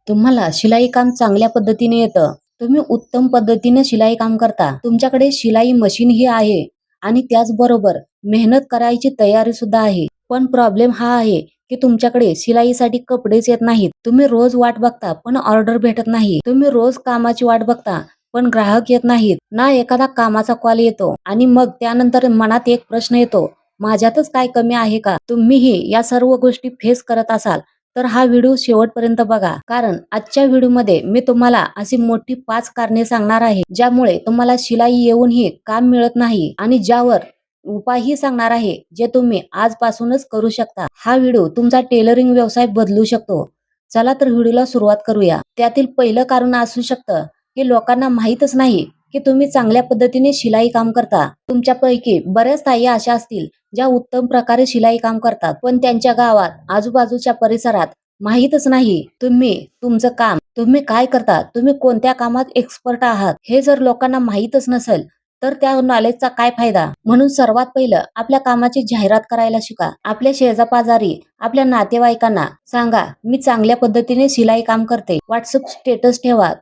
तुम्हाला शिलाई काम चांगल्या पद्धतीने येतं. तुम्ही उत्तम पद्धतीने शिलाई काम करता. तुमच्याकडे शिलाई मशीन ही आहे आणि त्याचबरोबर मेहनत करायची तयारी सुद्धा आहे. पण प्रॉब्लेम हा आहे की तुमच्याकडे शिलाईसाठी कपडेच येत नाहीत. तुम्ही रोज वाट बघता पण ऑर्डर भेटत नाही. तुम्ही रोज कामाची वाट बघता पण ग्राहक येत नाहीत. ना एखादा कामाचा कॉल येतो आणि मग त्यानंतर मनात एक प्रश्न येतो, माझ्यातच काय कमी आहे का? तुम्हीही या सर्व गोष्टी फेस करत असाल तर हा व्हिडिओ शेवटपर्यंत बघा, कारण आजच्या व्हिडिओमध्ये मी तुम्हाला अशी मोठी 5 कारणे सांगणार आहे ज्यामुळे तुम्हाला शिलाई येऊनही काम मिळत नाही आणि ज्यावर उपायही सांगणार आहे जे तुम्ही आजपासूनच करू शकता. हा व्हिडिओ तुमचा टेलरिंग व्यवसाय बदलू शकतो. चला तर व्हिडिओला सुरुवात करूया. त्यातील पहिलं कारण असू शकतं की लोकांना माहीतच नाही की तुम्ही चांगल्या पद्धतीने शिलाई काम करता. तुमच्यापैकी बऱ्याच ताई अशा असतील ज्या उत्तम प्रकारे शिलाई काम करतात, पण त्यांच्या गावात आजूबाजूच्या परिसरात माहीतच नाही तुमचं काम, तुम्ही काय करता, तुम्ही कोणत्या कामात एक्सपर्ट आहात. हे जर लोकांना माहीतच नसेल तर त्या नॉलेजचा काय फायदा. म्हणून सर्वात पहिलं आपल्या कामाची जाहिरात करायला शिका. आपल्या शेजापाजारी, आपल्या नातेवाईकांना सांगा, मी चांगल्या पद्धतीने शिलाई काम करते. व्हॉट्सअप स्टेटस ठेवा.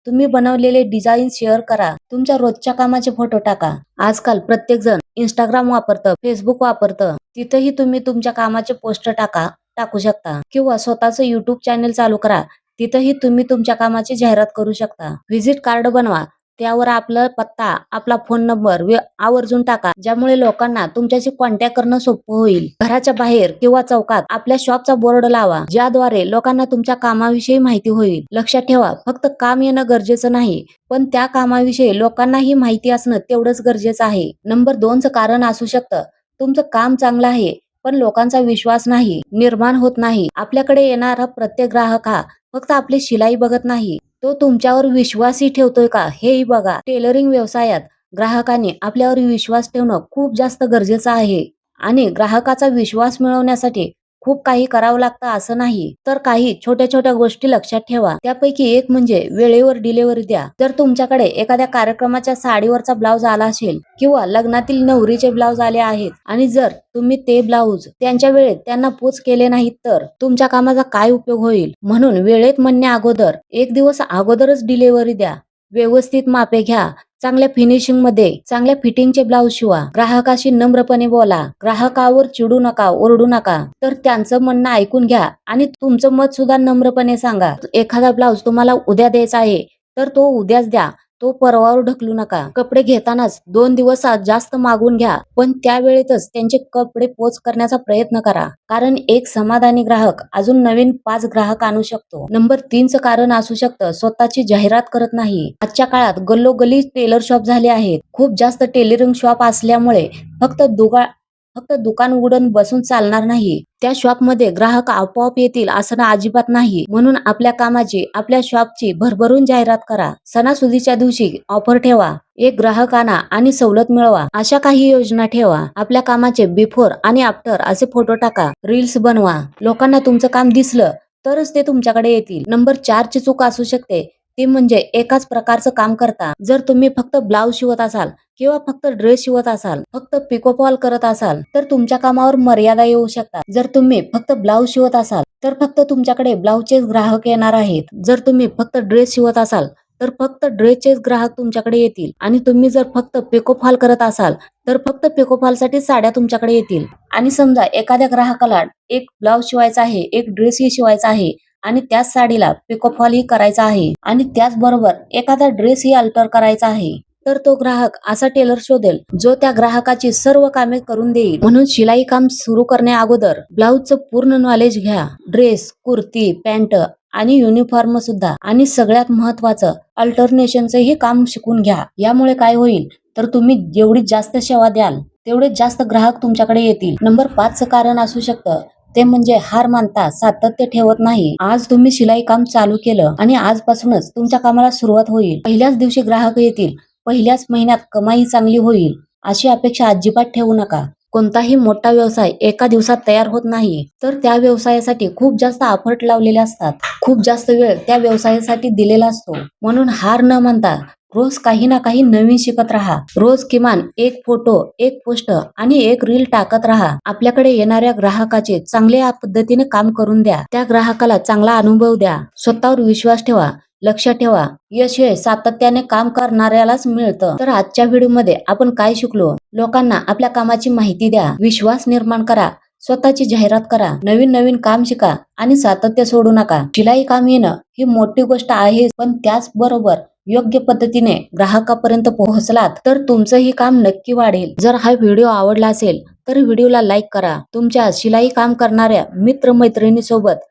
तुम्ही बनवलेले डिझाईन शेअर करा. तुमच्या रोजच्या कामाचे फोटो टाका. आजकाल प्रत्येक जण इंस्टाग्राम वापरतं, फेसबुक वापरतं. तिथेही तुम्ही तुमच्या कामाचे पोस्ट टाकू शकता किंवा स्वतःचं युट्यूब चॅनल चालू करा. तिथेही तुम्ही तुमच्या कामाची जाहिरात करू शकता. व्हिजिट कार्ड बनवा. त्यावर आपला पत्ता, आपला फोन नंबर आवर्जून टाका, ज्यामुळे लोकांना तुमच्याशी कॉन्टॅक्ट करणं सोपं होईल. घराच्या बाहेर किंवा चौकात आपल्या शॉपचा बोर्ड लावा, ज्याद्वारे लोकांना तुमच्या कामाविषयी माहिती होईल. लक्षात ठेवा, फक्त काम येणं गरजेचं नाही, पण त्या कामाविषयी लोकांनाही माहिती असणं तेवढंच गरजेचं आहे. नंबर 2चं कारण असू शकतं, तुमचं काम चांगलं आहे पण लोकांचा विश्वास निर्माण होत नाही. आपल्याकडे येणारा प्रत्येक ग्राहक हा फक्त आपली शिलाई बघत नाही, तो तुमच्यावर विश्वासही ठेवतोय का हेही बघा. टेलरिंग व्यवसायात ग्राहकांनी आपल्यावर विश्वास ठेवणं खूप जास्त गरजेचं आहे आणि ग्राहकाचा विश्वास मिळवण्यासाठी खूप काही करावं लागतं असं नाही, तर काही छोट्या छोट्या गोष्टी लक्षात ठेवा. त्यापैकी एक म्हणजे वेळेवर डिलिव्हरी द्या. जर तुमच्याकडे एखाद्या कार्यक्रमाच्या साडीवरचा ब्लाउज आला असेल किंवा लग्नातील नवरीचे ब्लाउज आले आहेत आणि जर तुम्ही ते ब्लाउज त्यांच्या वेळेत त्यांना पोच केले नाहीत तर तुमच्या कामाचा काय उपयोग होईल. म्हणून वेळेत म्हणण्या अगोदर 1 दिवस अगोदरच डिलिव्हरी द्या. व्यवस्थित मापे घ्या. चांगल्या फिनिशिंग मध्ये चांगल्या फिटिंगचे ब्लाउज शिवा. ग्राहकाशी नम्रपणे बोला. ग्राहकावर चिडू नका, ओरडू नका, तर त्यांचं म्हणणं ऐकून घ्या आणि तुमचं मत सुद्धा नम्रपणे सांगा. एखादा ब्लाउज तुम्हाला उद्या द्यायचा आहे तर तो उद्याच द्या, तो परवावर ढकलू नका. कपडे घेतानाच 2 दिवस जास्त मागून घ्या, पण त्या वेळेतच त्यांचे कपडे पोच करण्याचा प्रयत्न करा, कारण एक समाधानी ग्राहक अजून नवीन 5 ग्राहक आणू शकतो. नंबर 3चं कारण असू शकतं, स्वतःची जाहिरात करत नाही. आजच्या काळात गल्लोगल्ली टेलर शॉप झाले आहेत. खूप जास्त टेलरिंग शॉप असल्यामुळे फक्त दुकान उघडून बसून चालणार नाही. त्या शॉपमध्ये ग्राहक आपोआप येतील असं अजिबात नाही. म्हणून आपल्या कामाची, आपल्या शॉपची भरभरून जाहिरात करा. सणासुदीच्या दिवशी ऑफर ठेवा. एक ग्राहक आणा आणि सवलत मिळवा, अशा काही योजना ठेवा. आपल्या कामाचे बिफोर आणि आफ्टर असे फोटो टाका. रील्स बनवा. लोकांना तुमचं काम दिसलं तरच ते तुमच्याकडे येतील. नंबर 4ची चूक असू शकते, ती म्हणजे एकाच प्रकारचं काम करता. जर तुम्ही फक्त ब्लाउज शिवत असाल किंवा फक्त ड्रेस शिवत असाल, फक्त पिकोफॉल करत असाल तर तुमच्या कामावर मर्यादा येऊ शकतात. जर तुम्ही फक्त ब्लाउज शिवत असाल तर फक्त तुमच्याकडे ब्लाउजचेच ग्राहक येणार आहेत. जर तुम्ही फक्त ड्रेस शिवत असाल तर फक्त ड्रेसचेच ग्राहक तुमच्याकडे येतील आणि तुम्ही जर फक्त पिकोफॉल करत असाल तर फक्त पिकोफॉलसाठी साड्या तुमच्याकडे येतील. आणि समजा एखाद्या ग्राहकाला एक ब्लाउज शिवायचा आहे, एक ड्रेसही शिवायचा आहे आणि त्याच साडीला पिकोफॉल ही करायचा आहे आणि त्याचबरोबर एखादा ड्रेसही अल्टर करायचा आहे, तर तो ग्राहक असा टेलर शोधेल जो त्या ग्राहकाची सर्व कामे करून देईल. म्हणून शिलाई काम सुरू करण्या अगोदर ब्लाउजचं पूर्ण नॉलेज घ्या. ड्रेस, कुर्ती, पॅन्ट आणि युनिफॉर्म सुद्धा, आणि सगळ्यात महत्वाचं अल्टरनेशनचंही काम शिकून घ्या. यामुळे काय होईल तर तुम्ही जेवढी जास्त सेवा द्याल तेवढे जास्त ग्राहक तुमच्याकडे येतील. नंबर 5चं कारण असू शकतं, ते म्हणजे हार मानता सातत्य ठेवत नाही. आज तुम्ही शिलाई काम चालू केलं आणि आजपासूनच तुमच्या कामाला सुरुवात होईल. पहिल्याच दिवशी ग्राहक येतील, पहिल्याच महिन्यात कमाई चांगली होईल अशी अपेक्षा अजिबात ठेवू नका. कोणताही मोठा व्यवसाय एका दिवसात तयार होत नाही, तर त्या व्यवसायासाठी खूप जास्त एफर्ट लावलेले असतात. खूप जास्त वेळ त्या व्यवसायासाठी दिलेला असतो. म्हणून हार न मानता रोज काही ना काही नवीन शिकत राहा. रोज किमान एक फोटो, एक पोस्ट आणि एक रील टाकत राहा. आपल्याकडे येणाऱ्या ग्राहकाचे चांगल्या पद्धतीने काम करून द्या. त्या ग्राहकाला चांगला अनुभव द्या. स्वतःवर विश्वास ठेवा. लक्षात ठेवा, यश हे सातत्याने काम करणाऱ्यालाच मिळतं. तर आजच्या व्हिडिओमध्ये आपण काय शिकलो? लोकांना आपल्या कामाची माहिती द्या. विश्वास निर्माण करा. स्वतःची जाहिरात करा. नवीन नवीन काम शिका आणि सातत्य सोडू नका. शिलाई काम येणं ही मोठी गोष्ट आहे, पण त्याचबरोबर योग्य पद्धतीने ग्राहकापर्यंत पोहोचलात तर तुमचंही काम नक्की वाढेल. जर हा व्हिडिओ आवडला असेल तर व्हिडिओला लाईक करा. तुमच्या शिलाई काम करणाऱ्या मित्र-मैत्रिणींसोबत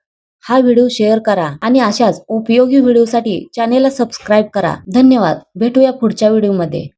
हा व्हिडिओ शेअर करा आणि अशाच उपयोगी व्हिडिओसाठी चॅनेलला सबस्क्राईब करा. धन्यवाद. भेटूया पुढच्या व्हिडिओमध्ये.